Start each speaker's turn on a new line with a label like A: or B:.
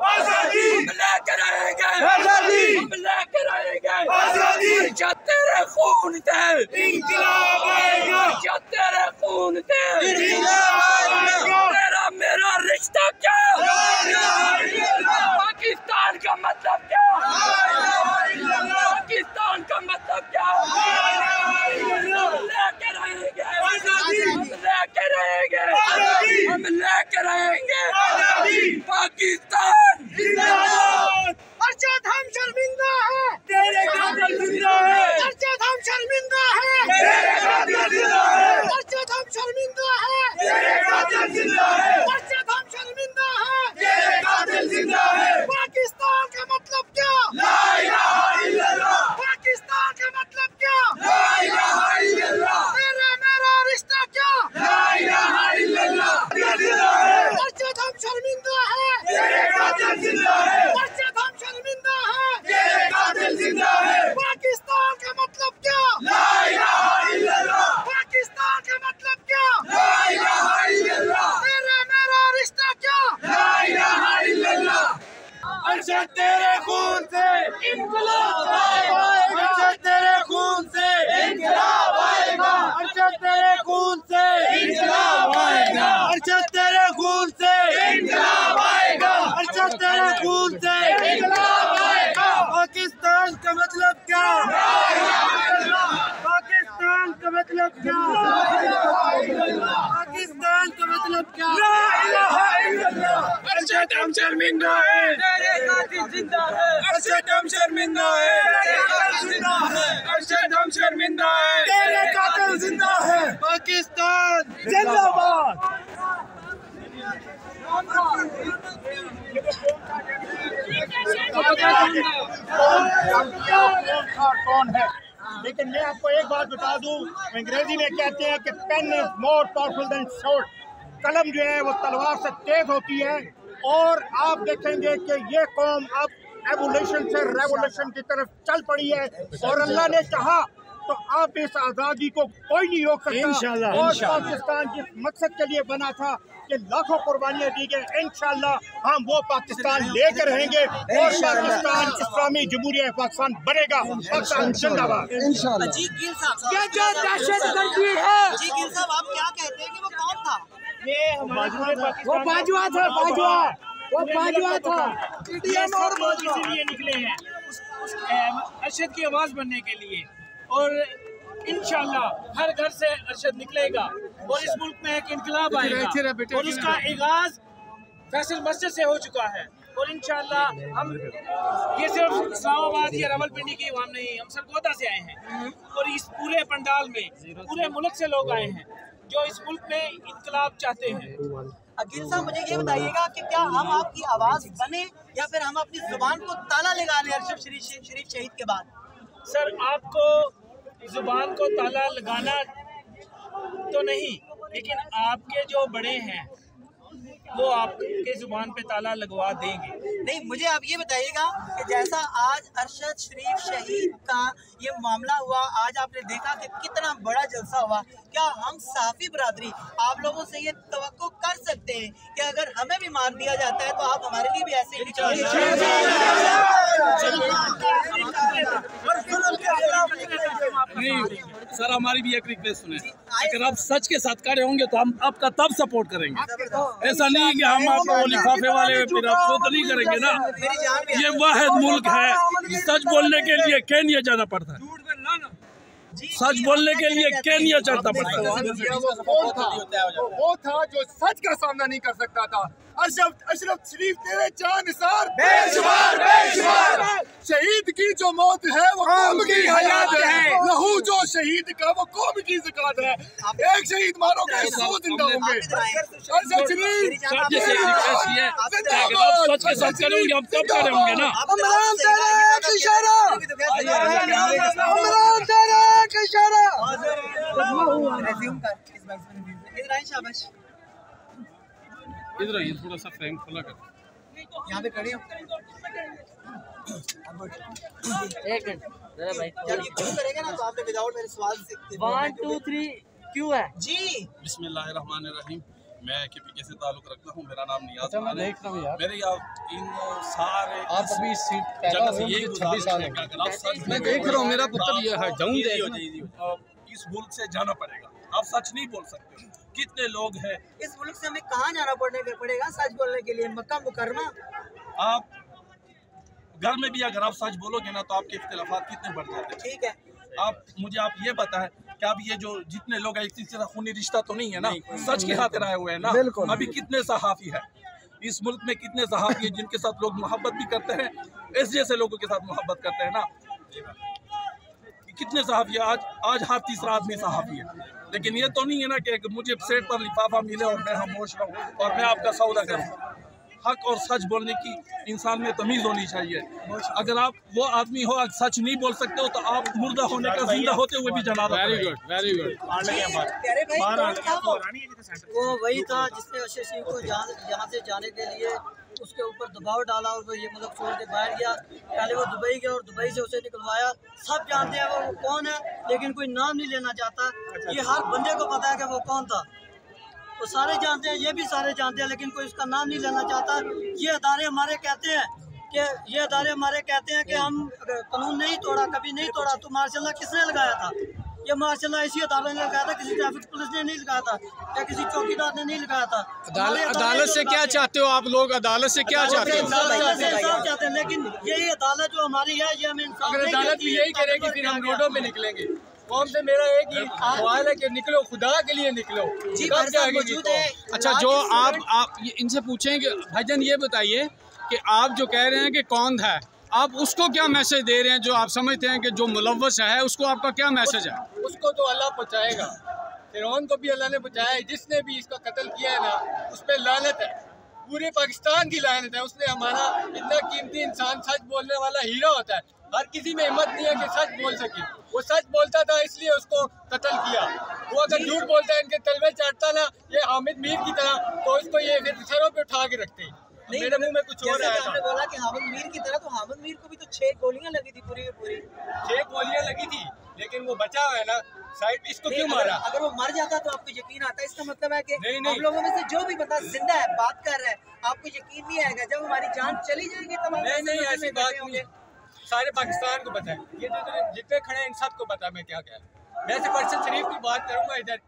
A: आजादी हम लेकर आएंगे, आजादी हम लेकर आएंगे, आजादी तेरे खून से इंकलाब आएगा, तेरे खून से इंकलाब आएगा। तेरा मेरा रिश्ता क्या, पाकिस्तान का मतलब क्या, पाकिस्तान का मतलब क्या, लेकर आएंगे, हम लेकर आएंगे, हम लेकर आएंगे पाकिस्तान जिंदाबाद।
B: अरशद हम शर्मिंदा है,
A: तेरे कातिल जिंदा है,
B: अरशद हम शर्मिंदा है,
A: तेरे कातिल जिंदा है,
B: अरशद हम शर्मिंदा है,
A: तेरे कातिल जिंदा है,
B: अरशद हम शर्मिंदा है,
A: तेरे कातिल जिंदा है।
B: पाकिस्तान का मतलब क्या,
A: ला इलाहा इल्लल्लाह,
B: पाकिस्तान का मतलब क्या,
A: ला इलाहा इल्लल्लाह,
B: तेरा मेरा रिश्ता क्या,
A: ला इलाहा इल्लल्लाह। जिंदा है,
B: अरशद हम शर्मिंदा है,
A: तेरे कातिल जिंदा है,
B: अरशद हम शर्मिंदा है,
A: तेरे कातिल जिंदा है,
B: पाकिस्तान का मतलब क्या,
A: ला इलाहा इल्लल्लाह,
B: पाकिस्तान का मतलब क्या,
A: ला इलाहा इल्लल्लाह,
B: तेरा मेरा रिश्ता क्या,
A: ला इलाहा इल्लल्लाह। अरशद तेरे खून से इंकलाब आएगा, अरशद तेरे खून से इंकलाब आएगा, अरशद तेरे खून से इंकलाब आएगा, अरशद तेरे खून से इंकलाब आएगा, अरशद तेरे खून से इंकलाब आएगा। पाकिस्तान का मतलब क्या, पाकिस्तान का मतलब क्या, पाकिस्तान का मतलब क्या, ला इलाहा इल्लल्लाह। अरशद हम शर्मिंदा है, तेरे कातिल जिंदा है, अरशद हम शर्मिंदा है, तेरे कातिल जिंदा है, अरशद हम शर्मिंदा है, तेरे कातिल जिंदा है। पाकिस्तान जिंदाबाद।
C: कौन है, लेकिन मैं आपको एक बात बता दूं, अंग्रेजी में कहते हैं कि pen is more powerful than sword. कलम जो है वो तलवार से तेज होती है, और आप देखेंगे कि ये कौम अब एवोल्यूशन से रेवोल्यूशन की तरफ चल पड़ी है, और अल्लाह ने कहा तो आप इस आज़ादी को कोई नहीं रोक सकता। इंशाअल्लाह। और पाकिस्तान जिस मकसद के लिए बना था कि लाखों कुर्बानियां दी गई, इंशाअल्लाह हम वो पाकिस्तान लेकर रहेंगे, और पाकिस्तान इस्लामी जमहूरिया पाकिस्तान बनेगा। पाकिस्तान जिंदाबाद।
B: इंशाअल्लाह।
D: जी गिल साहब,
B: ये जो दहशतगर्दी है,
D: जी गिल साहब आप क्या कहते हैं कि वो कौन था?
B: वो बाजुआ था, बाजुआ, वो बाजुआ था।
E: इसीलिए निकले हैं अरशद की आवाज बनने के लिए, और इंशाल्लाह हर घर से अरशद निकलेगा, और इस मुल्क में एक इनकलाब आएगा, और उसका आगाज फैसल मस्जिद से हो चुका है। और इंशाल्लाह हम ये सिर्फ इस्लामाबाद या रावलपिंडी की आवाम नहीं, हम सरगोदा से आए हैं, और इस पूरे पंडाल में पूरे मुल्क से लोग आए हैं जो इस मुल्क में इनकलाब चाहते हैं।
D: गिल साहब मुझे ये बताइएगा कि क्या हम आपकी आवाज बने या फिर हम अपनी जुबान को ताला लगा लें अरशद शरीफ शहीद के बाद?
E: सर आपको जुबान को ताला लगाना तो नहीं, लेकिन आपके जो बड़े हैं वो आपके जुबान पे ताला लगवा देंगे।
D: नहीं, मुझे आप ये बताइएगा कि जैसा आज अरशद शरीफ शहीद का ये मामला हुआ, आज आपने देखा कि कितना बड़ा जलसा हुआ, क्या हम साफी बरादरी आप लोगों से ये तवक्को कर सकते हैं कि अगर हमें भी मार दिया जाता है तो आप हमारे लिए भी ऐसे ही
F: नहीं सर, हमारी भी एक रिक्वेस्ट सुने, अगर आप सच के साथ खड़े होंगे तो हम आपका तब सपोर्ट करेंगे। ऐसा नहीं कि हम आपको लिफाफे वाले फिर आपको तो नहीं करेंगे ना। ये वाहिद मुल्क है, सच बोलने के लिए केन्या जाना पड़ता है, सच बोलने के लिए केन्या चढ़ता पड़ता है।
C: वो था जो सच का सामना नहीं कर सकता था। अशरफ शरीफ तेरे जान निसार
A: बेशुमार बेशुमार,
C: शहीद की जो मौत है वो कौम की हयात है, लहू जो शहीद का वो कौम की ज़कात है। एक शहीद मारोगे 100 जिंदा होंगे। अरशद शरीफ
F: सच के साथ करेंगे, हम तब खड़े होंगे ना।
B: इमरान तेरा एक इशारा, इमरान तेरा एक इशारा।
D: शाबाश,
F: इधर आइए, थोड़ा सा फ्रेम खुला कर।
D: यहाँ पे खड़े हो।
G: एक मिनट भाई,
D: जब ये क्यों करेगा ना तो आपने विदाउट मेरे सवाल से
G: 1 2 3 क्यों है
D: जी।
F: बिस्मिल्लाहिर्रहमानिर्रहीम। मैं KPK से ताल्लुक रखता हूँ, मेरा नाम नियाज
B: अच्छा, मैं देख रहा हूँ यार।
F: मेरे इन सारे
B: आप अभी इस सीट पैदा
F: जगह से
B: हुए
F: यही
B: 26 साल
F: गुजारिश है कि अगर आप सच
B: मैं देख रहा हूँ, मेरा पुत्र ये है, जाऊँ
F: जी,
B: देखना।
F: जी, जी, इस मुल्क से जाना पड़ेगा। आप सच नहीं बोल सकते। कितने लोग हैं,
D: इस मुल्क से हमें कहाँ जाना पड़ेगा सच बोलने के लिए? मक्का मुकरमा?
F: आप घर में भी अगर आप सच बोलोगे ना तो आपके इख्तिलाफात कितने बढ़ जाते हैं।
D: ठीक है,
F: आप ये बताएं कि अब ये जो जितने लोग एक किसी का खूनी रिश्ता तो नहीं है ना, सच के खातिर आए हुए हैं ना। अभी कितने सहाफ़ी है इस मुल्क में, कितने सहाफ़ी है जिनके साथ लोग मोहब्बत भी करते हैं, इस जैसे लोगों के साथ मोहब्बत करते हैं ना। कितने सहाफ़ी है, आज हर तीसरा आदमी सहाफ़ी है। लेकिन ये तो नहीं है ना कि मुझे सेट पर लिफाफा मिले और मैं खामोश रहूं और मैं आपका सौदा करूं। हक और सच बोलने की इंसान में तमीज़ होनी चाहिए। अगर आप वो आदमी हो, सच नहीं बोल सकते हो तो आप मुर्दा होने का जिंदा होते हुए भी जनाजा।
B: Very good, very good.
D: वो वही था जिसने अर्शद शरीफ को यहाँ से जाने के लिए उसके ऊपर दबाव डाला और वो ये मुल्क छोड़ के बाहर गया। पहले वो दुबई गया और दुबई से उसे निकलवाया। सब जानते हैं वो कौन है, लेकिन कोई नाम नहीं लेना चाहता। ये हर बंदे को पता है कि वो कौन था, वो सारे जानते हैं, ये भी सारे जानते हैं, लेकिन कोई उसका नाम नहीं लेना चाहता। ये अदारे हमारे कहते हैं कि हम कानून नहीं तोड़ा, कभी नहीं तोड़ा। तो मार्शल किसने लगाया था? ये मार्शल इसी अदालत ने लगाया था, किसी ट्रैफिक पुलिस ने नहीं लगाया था या किसी चौकीदार ने नहीं लगाया था।
B: अदालत से क्या चाहते हो आप लोग? अदालत से क्या चाहते हो?
D: इंसाफ चाहते हैं, लेकिन यही अदालत जो हमारी है ये हमें इंसाफ नहीं
B: अदालत भी यही करेगी फिर हम रोडों में निकलेंगे। कौन से मेरा एक ही सवाल है कि निकलो, खुदा के लिए निकलो।
D: जी मौजूद है।
B: अच्छा, जो आप इनसे पूछें कि भाईजान ये बताइए कि आप जो कह रहे हैं कि कौन है, आप उसको क्या मैसेज दे रहे हैं? जो आप समझते हैं कि जो मुलव्वस है उसको आपका क्या मैसेज है?
H: उसको तो अल्लाह पहुँचाएगा, फिरौन को भी अल्लाह ने बचाया है। जिसने भी इसका कत्ल किया है ना, उस पर लानत है, पूरे पाकिस्तान की लानत है। उसने हमारा इतना कीमती इंसान, सच बोलने वाला हीरा होता है, हर किसी में हिम्मत नहीं है कि सच बोल सके। वो सच बोलता था इसलिए उसको कत्ल किया। वो अगर झूठ बोलता है, इनके तलवे चाटता ना ये हामिद मीर की तरह, तो इसको ये फिर सरों पे उठा के रखते हैं। मेरे मुंह में कुछ और आया था।
D: बोला कि हामिद मीर की तरह, तो हामिद मीर को भी तो 6 गोलियां लगी थी पूरी की पूरी।
H: 6 गोलियां लगी थी, लेकिन वो बचा हुआ है ना साइड। इसको क्यों मारा?
D: अगर वो मर जाता तो आपको यकीन आता है? इसका मतलब है कि
H: नहीं।
D: आप लोगों में से जो भी बंदा जिंदा है, बात कर रहा है, आपको यकीन नहीं आएगा। जब हमारी जान चली जाएगी तब
H: नहीं, ऐसी बात नहीं है। सारे पाकिस्तान को पता है, ये जो जितने खड़े हैं इन सबको पता है मैं क्या कह रहा हूँ। मैं सिर्फ अर्शद शरीफ की बात करूँगा इधर।